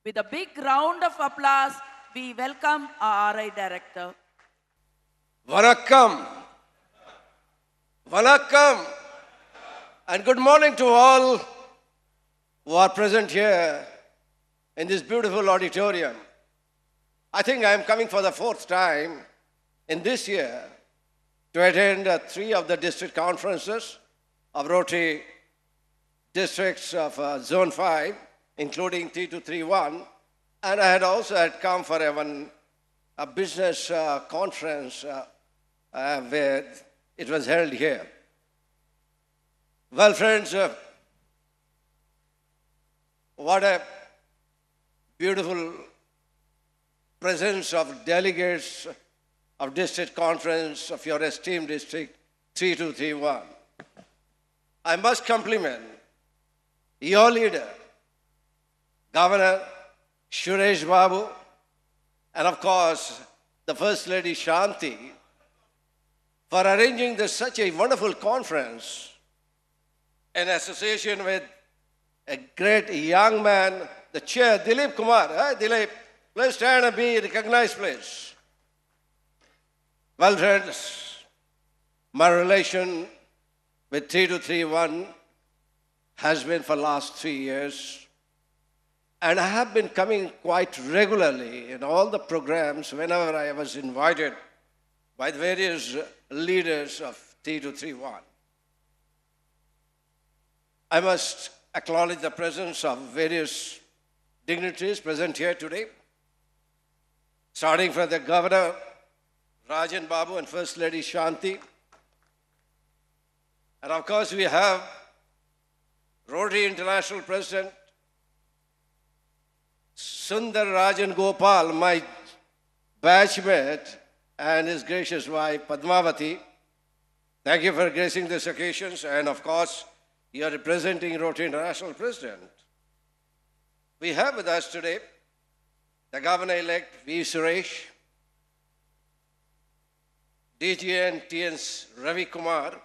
With a big round of applause, we welcome our RI Director. Vanakkam. Vanakkam. And good morning to all who are present here in this beautiful auditorium. I think I am coming for the fourth time in this year to attend three of the district conferences of Rotary districts of Zone 5, including 3231. And I had also come for a business conference where it was held here. Well, friends, what a beautiful presence of delegates of district conference of your esteemed district 3231. I must compliment your leader, Governor Suresh Babu, and of course, the First Lady Shanti, for arranging such a wonderful conference in association with a great young man, the chair, Dilip Kumar. Hi, Dilip, please stand and be recognized, please. Well, friends, my relation with 3231 has been for the last 3 years. And I have been coming quite regularly in all the programs whenever I was invited by the various leaders of 3231. I must acknowledge the presence of various dignitaries present here today, starting from the Governor, Rajan Babu, and First Lady Shanti. And of course, we have Rotary International President Sundar Rajan Gopal, my batchmate, and his gracious wife, Padmavati. Thank you for gracing these occasions. And of course, you are representing Rotary International President. We have with us today the Governor-elect V. Suresh, DGN T.N. Ravi Kumar,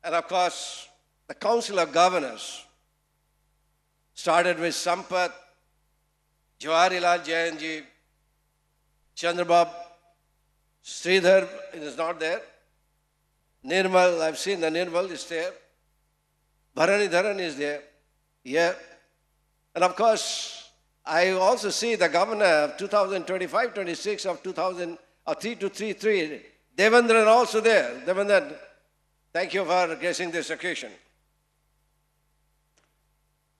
and of course, the Council of Governors, started with Sampath, Jawaharlal Jayanji, Chandrabab, Sridhar is not there, Nirmal, I've seen the Nirmal is there, Bharani Dharan is there, yeah. And of course, I also see the Governor of 2025-26 of 3233, Devendran also there. Devendran, thank you for gracing this occasion.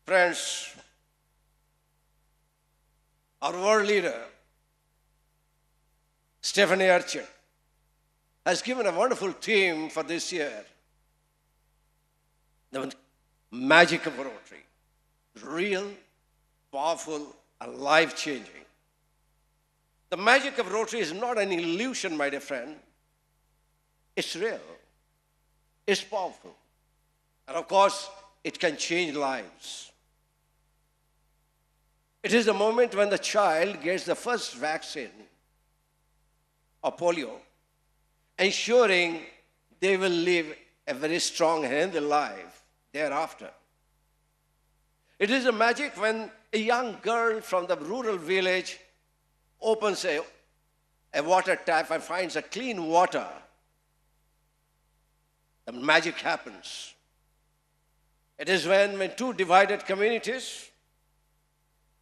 Friends, our world leader, Stephanie Archer, has given a wonderful theme for this year. The magic of Rotary. Real, powerful, and life-changing. The magic of Rotary is not an illusion, my dear friend. It's real. It's powerful. And of course, it can change lives. It is the moment when the child gets the first vaccine of polio, ensuring they will live a very strong, healthy life thereafter. It is a magic when a young girl from the rural village opens a water tap and finds a clean water. The magic happens. It is when two divided communities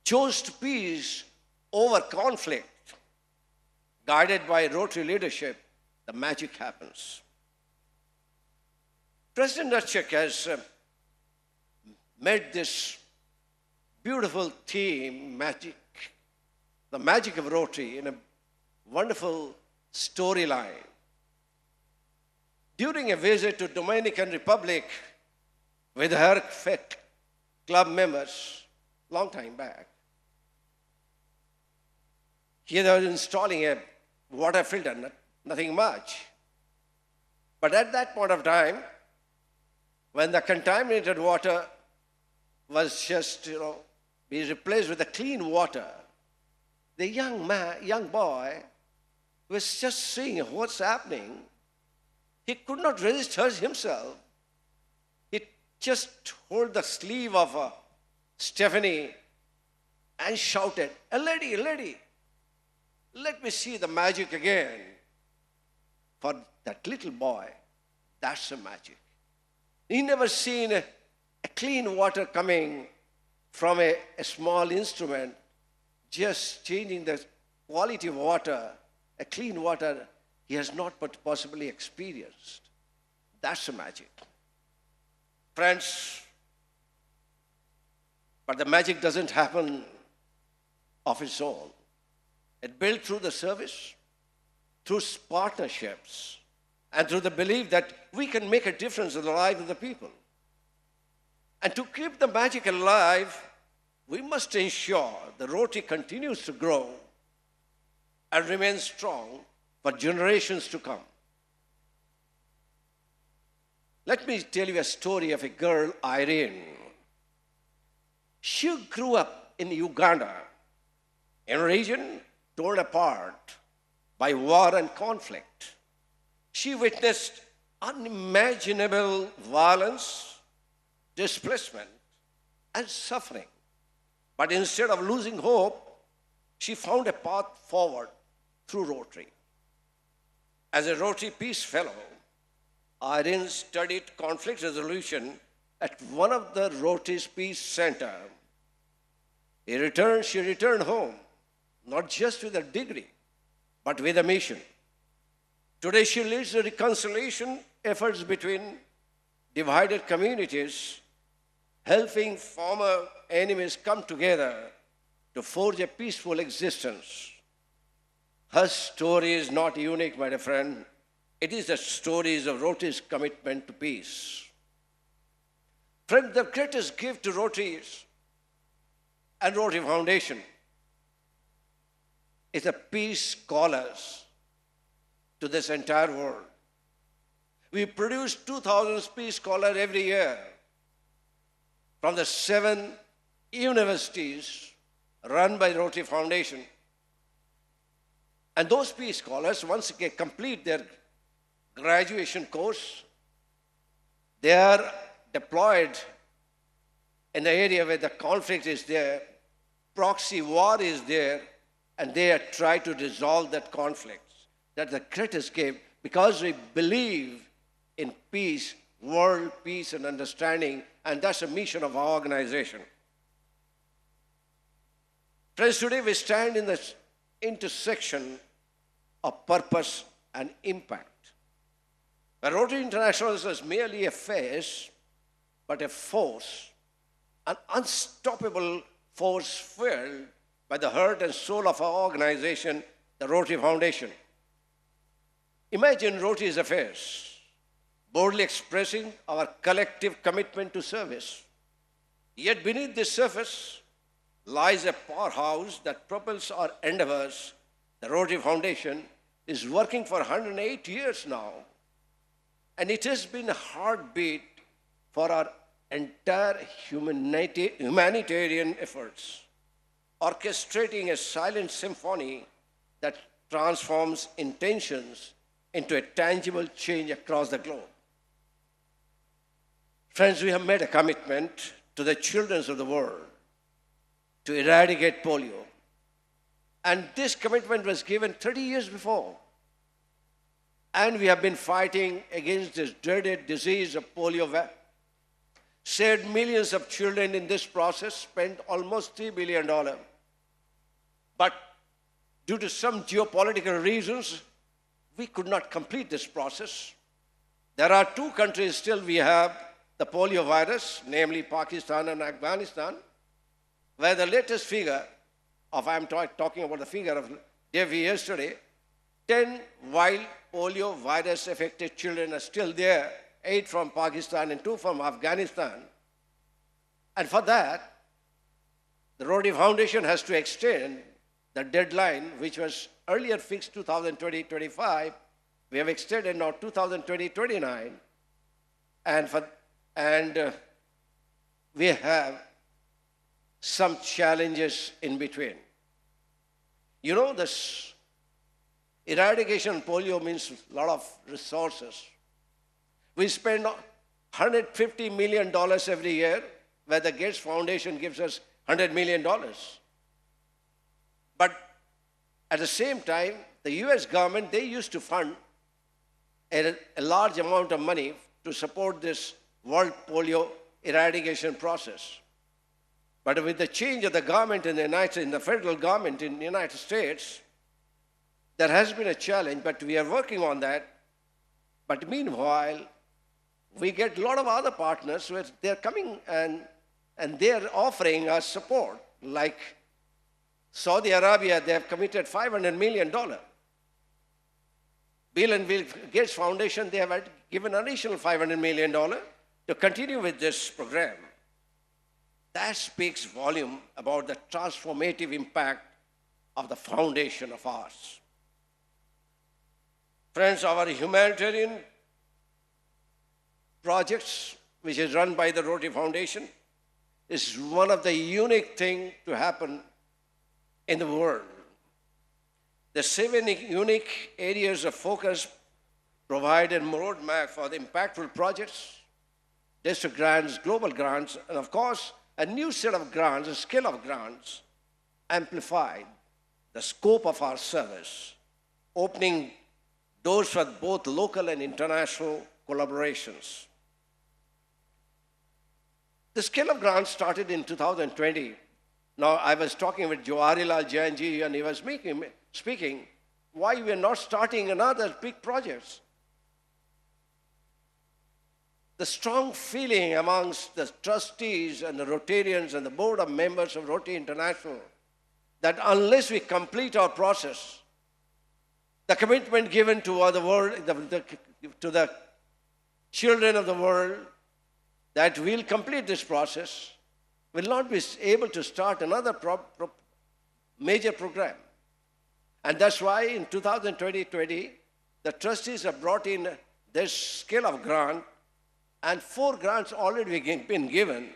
chose peace over conflict, guided by Rotary leadership, the magic happens. President Archak has made this beautiful theme, magic, the magic of Rotary, in a wonderful storyline. During a visit to Dominican Republic with her club members, long time back, he was installing a water filter, nothing much. But at that point of time, when the contaminated water was just, be replaced with the clean water, the young boy was just seeing what's happening. He could not resist himself. He just hold the sleeve of Stephanie, and shouted, "A lady, a lady, let me see the magic again." For that little boy, that's the magic. He never seen a clean water coming from a small instrument, just changing the quality of water, a clean water he has not possibly experienced. That's the magic. Friends, but the magic doesn't happen of its own. It's built through the service, through partnerships, and through the belief that we can make a difference in the life of the people. And to keep the magic alive, we must ensure the Rotary continues to grow and remain strong for generations to come. Let me tell you a story of a girl, Irene. She grew up in Uganda, in a region torn apart by war and conflict. She witnessed unimaginable violence, displacement, and suffering. But instead of losing hope, she found a path forward through Rotary. As a Rotary Peace Fellow, Irene studied conflict resolution at one of the Rotary's Peace Center. She returned home, not just with a degree, but with a mission. Today she leads the reconciliation efforts between divided communities, helping former enemies come together to forge a peaceful existence. Her story is not unique, my dear friend. It is the stories of Rotary's commitment to peace. Friend, the greatest gift to Rotaries and Rotary Foundation is the peace scholars to this entire world. We produce 2,000 peace scholars every year from the 7 universities run by Rotary Foundation. And those peace scholars, once they complete their graduation course, they are deployed in the area where the conflict is there, proxy war is there, and they try to resolve that conflict. That's the greatest gift, because we believe in peace, world peace and understanding, and that's the mission of our organization. Friends, today we stand in the intersection of purpose and impact. But Rotary International is merely a face, but a force, an unstoppable force filled by the heart and soul of our organization, the Rotary Foundation. Imagine Rotary as a face, boldly expressing our collective commitment to service. Yet beneath this surface lies a powerhouse that propels our endeavors. The Rotary Foundation is working for 108 years now, and it has been a heartbeat for our entire humanitarian efforts, orchestrating a silent symphony that transforms intentions into a tangible change across the globe. Friends, we have made a commitment to the children of the world to eradicate polio. And this commitment was given 30 years before. And we have been fighting against this dreaded disease of polio. Saved millions of children in this process, spent almost $3 billion. But due to some geopolitical reasons, we could not complete this process. There are 2 countries still we have the polio virus, namely Pakistan and Afghanistan, where the latest figure of, I'm talking about the figure of day yesterday, 10 wild polio virus affected children are still there, 8 from Pakistan and 2 from Afghanistan. And for that, the Rotary Foundation has to extend the deadline, which was earlier fixed 2020-25. We have extended now 2020-29. And we have some challenges in between. You know, this eradication of polio means a lot of resources. We spend $150 million every year where the Gates Foundation gives us $100 million. But at the same time, the US government, they used to fund a large amount of money to support this world polio eradication process. But with the change of the government in the federal government in the United States, there has been a challenge, but we are working on that. But meanwhile, we get a lot of other partners where they're coming and they're offering us support. Like Saudi Arabia, they have committed $500 million. Bill and Melinda Gates Foundation, they have given an additional $500 million to continue with this program. That speaks volume about the transformative impact of the foundation of ours. Friends, our humanitarian projects, which is run by the Rotary Foundation, is one of the unique things to happen in the world. The 7 unique areas of focus provide a roadmap for the impactful projects, district grants, global grants, and of course, a new set of grants, a scale of grants, amplified the scope of our service, opening doors for both local and international collaborations. The scale of grants started in 2020. Now, I was talking with Jawaharlal Jainji, and he was speaking why we are not starting another big projects. The strong feeling amongst the trustees and the Rotarians and the board of members of Rotary International that unless we complete our process, the commitment given to the world, to the children of the world, that we'll complete this process, will not be able to start another major program. And that's why in 2020, the trustees have brought in this scale of grant, and 4 grants already been given,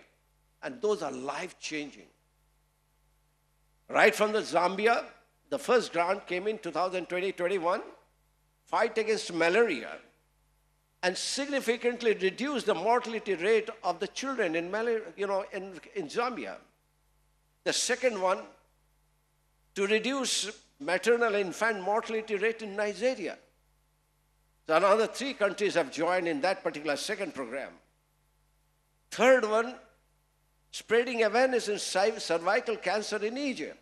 and those are life-changing. Right from the Zambia, the first grant came in 2020-21, fight against malaria, and significantly reduce the mortality rate of the children in Zambia. The second one, to reduce maternal and infant mortality rate in Nigeria. So another 3 countries have joined in that particular second program. Third one, spreading awareness in cervical cancer in Egypt,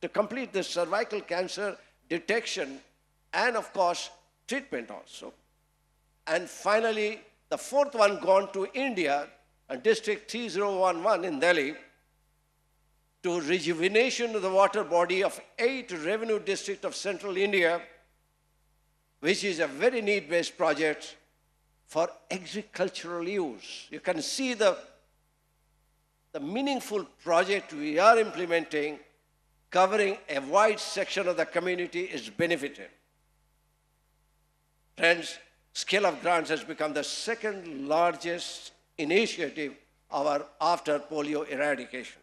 to complete the cervical cancer detection and, of course, treatment also. And finally, the 4th one gone to India, and District3011 in Delhi, to rejuvenation of the water body of 8 revenue districts of central India, which is a very need-based project for agricultural use. You can see the meaningful project we are implementing, covering a wide section of the community, is benefited. Friends, scale of grants has become the 2nd largest initiative after polio eradication.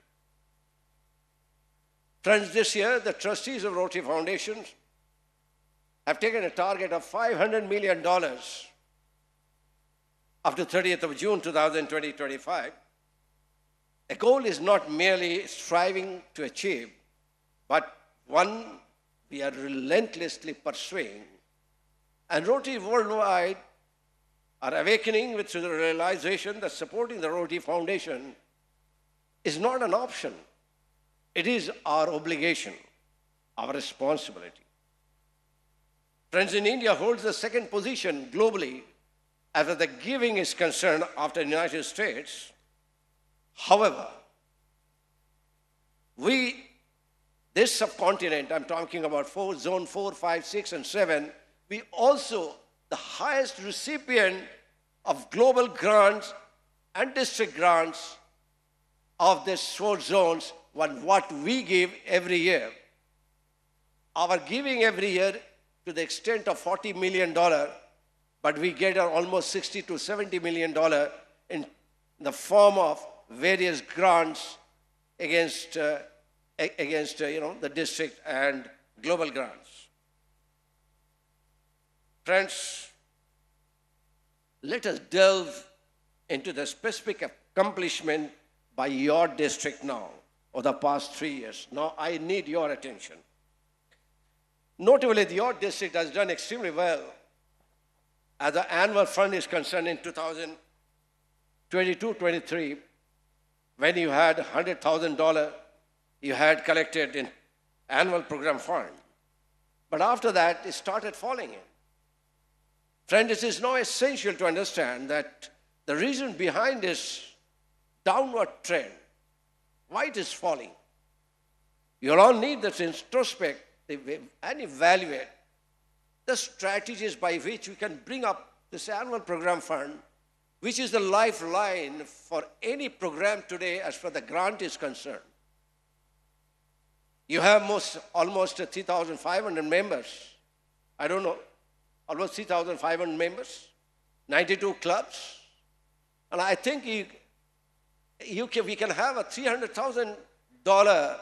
Friends, this year, the trustees of Rotary Foundation have taken a target of $500 million up to 30th of June 2025. A goal is not merely striving to achieve, but one we are relentlessly pursuing. And Rotary worldwide are awakening to the realization that supporting the Rotary Foundation is not an option. It is our obligation, our responsibility. Friends, in India holds the 2nd position globally as far as the giving is concerned after the United States. However, this subcontinent, I'm talking about zone 4, 5, 6, and 7, we also the highest recipient of global grants and district grants of these 4 zones, what we give every year. Our giving every year to the extent of $40 million, but we get almost $60 to $70 million in the form of various grants against the district and global grants. Friends, let us delve into the specific accomplishment by your district now, over the past 3 years. Now I need your attention. Notably, your district has done extremely well as the annual fund is concerned in 2022-23, when you had $100,000 you had collected in annual program fund. But after that, it started falling in. Friends, it is now essential to understand that the reason behind this downward trend, why it is falling. You all need to introspect and evaluate the strategies by which we can bring up this annual program fund, which is the lifeline for any program today as far as the grant is concerned. You have almost 3,500 members. I don't know, almost 3,500 members, 92 clubs. And I think we can have a $300,000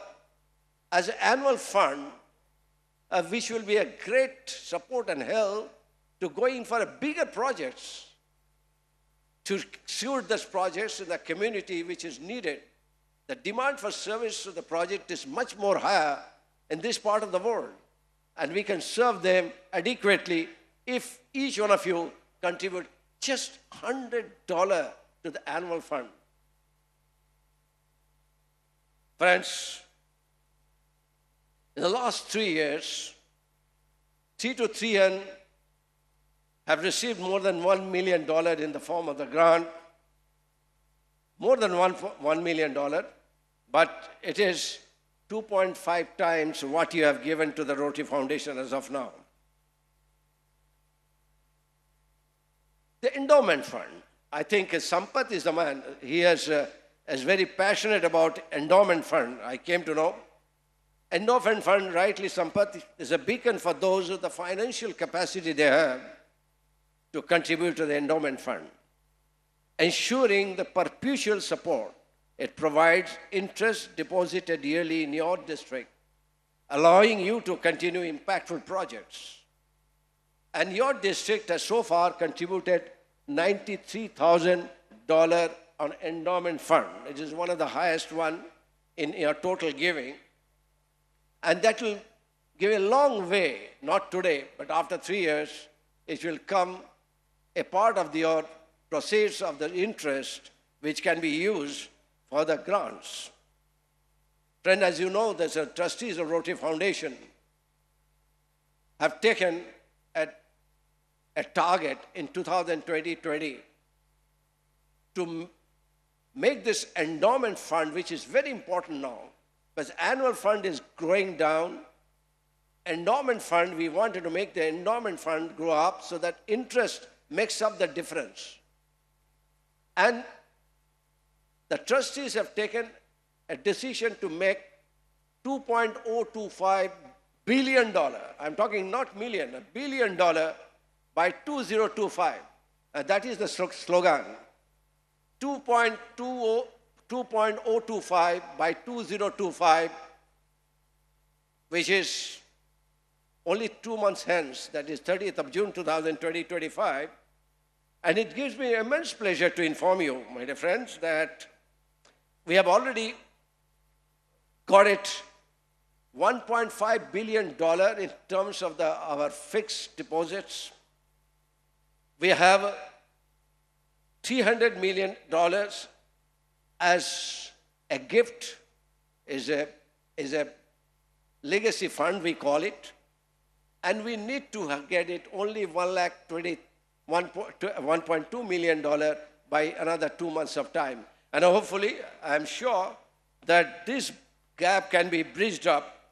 as an annual fund, which will be a great support and help to going for bigger projects, to suit those projects in the community which is needed. The demand for service to the project is much more higher in this part of the world, and we can serve them adequately if each one of you contribute just $100 to the annual fund. Friends, in the last 3 years, 3-3N have received more than $1 million in the form of the grant, more than $1 million, but it is 2.5 times what you have given to the Rotary Foundation as of now. The endowment fund, I think Sampath is the man. He is very passionate about endowment fund, I came to know. Endowment fund, rightly Sampath, is a beacon for those with the financial capacity they have to contribute to the endowment fund, ensuring the perpetual support. It provides interest deposited yearly in your district, allowing you to continue impactful projects. And your district has so far contributed $93,000 on endowment fund. It is one of the highest one in your total giving. And that will give a long way, not today, but after 3 years, it will come a part of your proceeds of the interest which can be used for the grants. Friend, as you know, the trustees of Rotary Foundation have taken a target in 2020 to make this endowment fund, which is very important now, because annual fund is growing down. Endowment fund, we wanted to make the endowment fund grow up so that interest makes up the difference. And the trustees have taken a decision to make $2.025 billion. I'm talking not million, $1 billion by 2025. That is the slogan. 2.025 by 2025, which is only 2 months hence, that is 30th of June 2025. And it gives me immense pleasure to inform you, my dear friends, that we have already got it $1.5 billion in terms of our fixed deposits. We have $300 million as a gift, is a legacy fund, we call it. And we need to get it only $1.2 million by another 2 months of time. And hopefully, I'm sure that this gap can be bridged up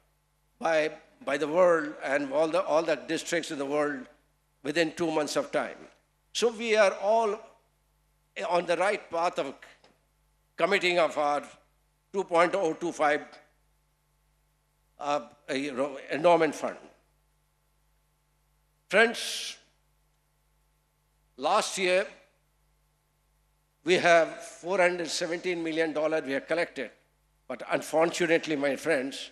by the world and all the districts in the world within 2 months of time. So we are all on the right path of committing of our 2.025 endowment fund. Friends, last year, we have $417 million we have collected. But unfortunately, my friends,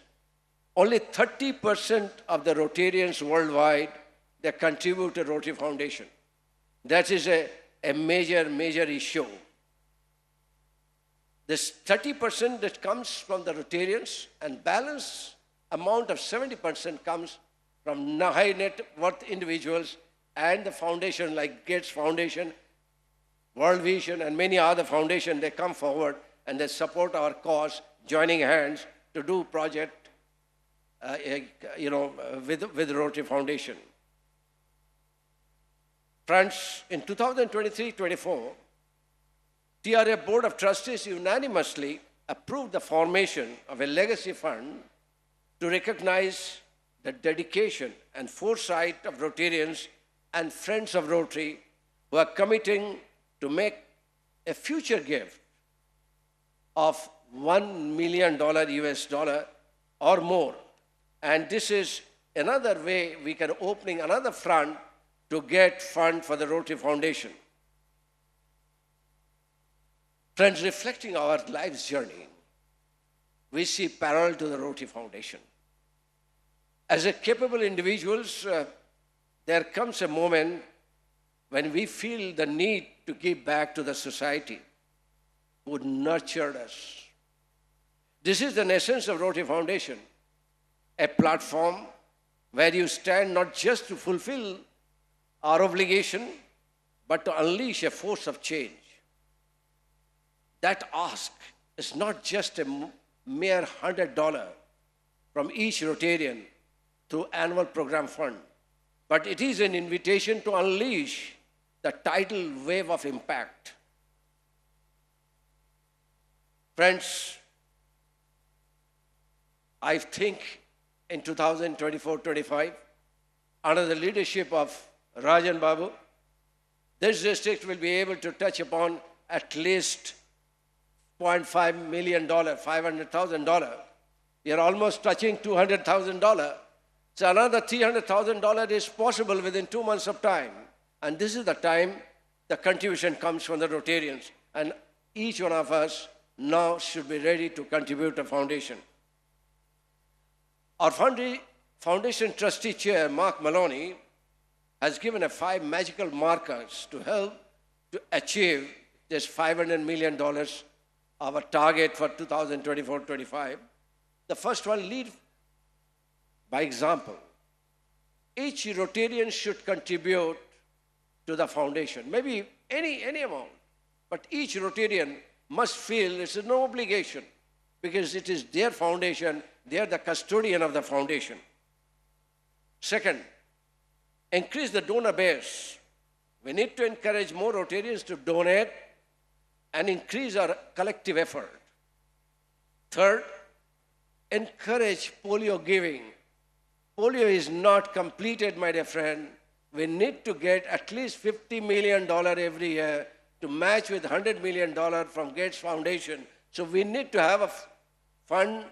only 30% of the Rotarians worldwide, they contribute to Rotary Foundation. That is a major issue. This 30% that comes from the Rotarians, and balance amount of 70% comes from high net worth individuals and the foundation like Gates Foundation, World Vision, and many other foundations. They come forward and they support our cause, joining hands to do project, with Rotary Foundation. Friends, in 2023-24, TRA Board of Trustees unanimously approved the formation of a legacy fund to recognize the dedication and foresight of Rotarians and friends of Rotary who are committing to make a future gift of $1 million US dollar or more. And this is another way we can opening another front to get fund for the Rotary Foundation. Friends, reflecting our life's journey, we see parallel to the Rotary Foundation. As a capable individuals, there comes a moment when we feel the need to give back to the society who nurtured us. This is the essence of Rotary Foundation, a platform where you stand not just to fulfill our obligation, but to unleash a force of change. That ask is not just a mere $100 from each Rotarian through annual program fund, but it is an invitation to unleash the tidal wave of impact. Friends, I think in 2024-25, under the leadership of Rajan Babu, this district will be able to touch upon at least $0.5 million, $500,000. We are almost touching $200,000. So another $300,000 is possible within 2 months of time. And this is the time the contribution comes from the Rotarians. And each one of us now should be ready to contribute to foundation. Our foundation trustee chair, Mark Maloney, has given us 5 magical markers to help to achieve this $500 million, our target for 2024-25. The first one, lead by example. Each Rotarian should contribute to the foundation, maybe any amount, but each Rotarian must feel it's no obligation because it is their foundation, they are the custodian of the foundation. Second, increase the donor base. We need to encourage more Rotarians to donate and increase our collective effort. Third, encourage polio giving. Polio is not completed, my dear friend. We need to get at least $50 million every year to match with $100 million from Gates Foundation. So we need to have a fund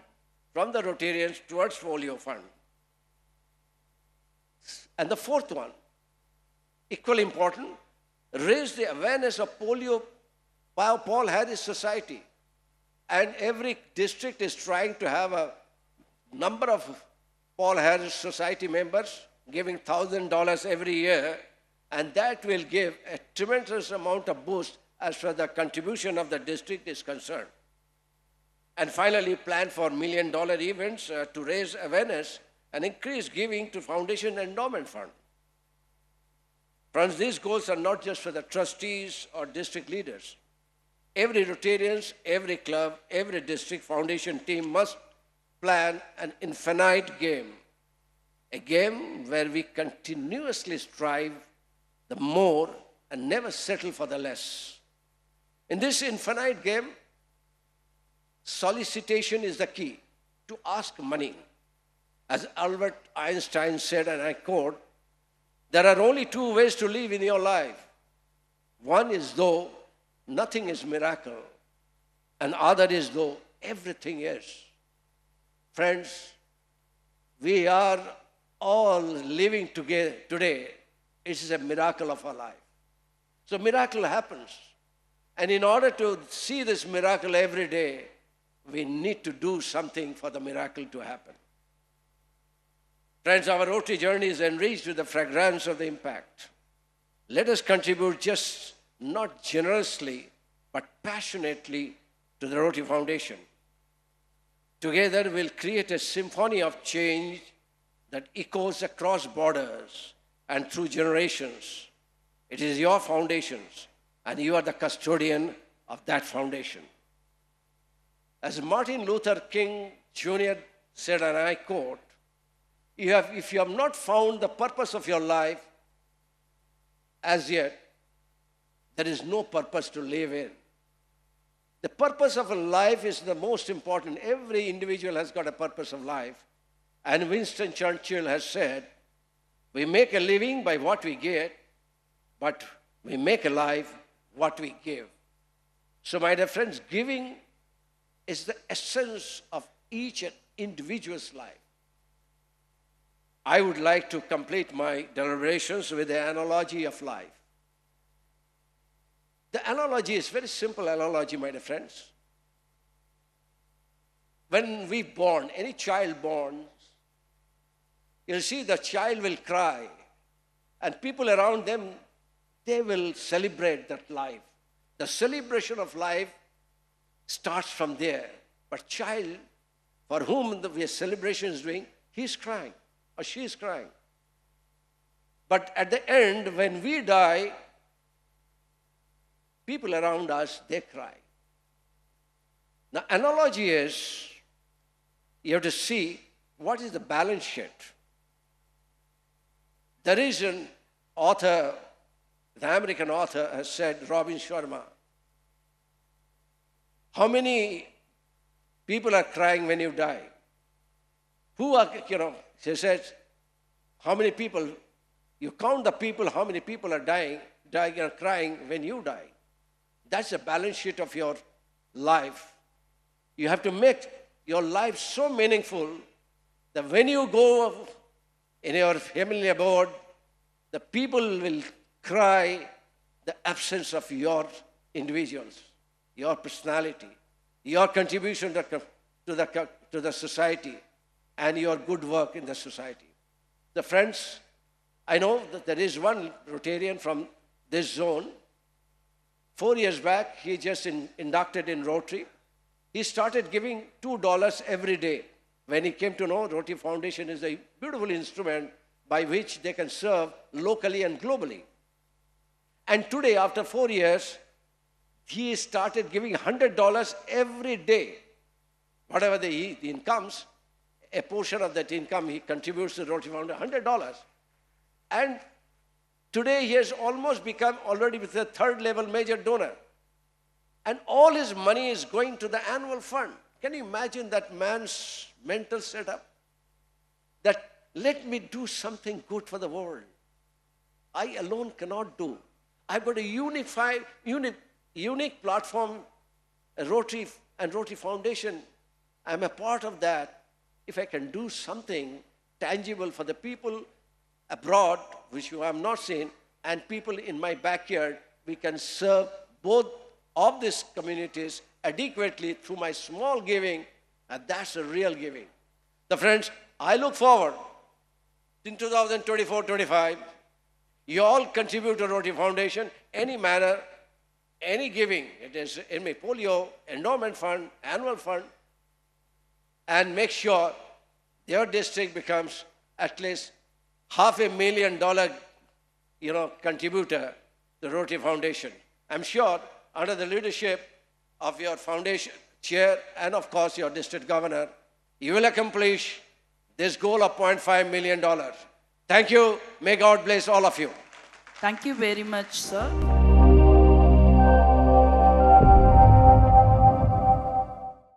from the Rotarians towards polio fund. And the fourth one, equally important, raise the awareness of polio by Paul Harris Society. And every district is trying to have a number of Paul Harris Society members giving $1,000 every year, and that will give a tremendous amount of boost as far as the contribution of the district is concerned. And finally, plan for $1 million events to raise awareness and increase giving to foundation endowment fund. Friends, these goals are not just for the trustees or district leaders. Every Rotarian, every club, every district foundation team must plan an infinite game, a game where we continuously strive the more and never settle for the less. In this infinite game, solicitation is the key to ask money. As Albert Einstein said, and I quote, there are only 2 ways to live in your life. One is though nothing is miracle, and other is though everything is. Friends, we are all living together today. It is a miracle of our life. So miracle happens. And in order to see this miracle every day, we need to do something for the miracle to happen. Friends, our Rotary journey is enriched with the fragrance of the impact. Let us contribute just not generously, but passionately to the Rotary Foundation. Together, we'll create a symphony of change that echoes across borders and through generations. It is your foundations, and you are the custodian of that foundation. As Martin Luther King Jr. said, and I quote, if you have not found the purpose of your life as yet, there is no purpose to live in. The purpose of a life is the most important. Every individual has got a purpose of life. And Winston Churchill has said, we make a living by what we get, but we make a life what we give. So my dear friends, giving is the essence of each individual's life. I would like to complete my deliberations with the analogy of life. The analogy is very simple analogy, my dear friends. When we born, any child born, you'll see the child will cry, and people around them, they will celebrate that life. The celebration of life starts from there. But child, for whom the celebration is doing, he's crying or she is crying. But at the end, when we die, people around us, they cry. The analogy is, you have to see what is the balance sheet. There is an author, the American author has said, Robin Sharma, how many people are crying when you die? Who are, she says, how many people, you count the people, how many people are dying or crying when you die. That's the balance sheet of your life. You have to make your life so meaningful that when you go in your heavenly abode, the people will cry the absence of your individuals, your personality, your contribution to the society, and your good work in the society. The friends, I know that there is one Rotarian from this zone. 4 years back, he just inducted in Rotary. He started giving $2 every day. When he came to know Rotary Foundation is a beautiful instrument by which they can serve locally and globally. And today, after 4 years, he started giving $100 every day. Whatever the incomes, a portion of that income he contributes to Rotary Foundation, $100. And today he has almost become already with the third level major donor. And all his money is going to the annual fund. Can you imagine that man's mental setup? That let me do something good for the world. I alone cannot do. I've got a unique platform, a Rotary and Rotary Foundation. I'm a part of that. If I can do something tangible for the people abroad, which you have not seen, and people in my backyard, we can serve both of these communities adequately through my small giving, and that's a real giving. The friends, I look forward in 2024-25, you all contribute to Rotary Foundation, any manner, any giving. It is in my polio, endowment fund, annual fund, and make sure your district becomes at least $500,000, contributor to Rotary Foundation. I'm sure under the leadership of your foundation chair and of course your district governor, you will accomplish this goal of $0.5 million. Thank you. May God bless all of you. Thank you very much, sir.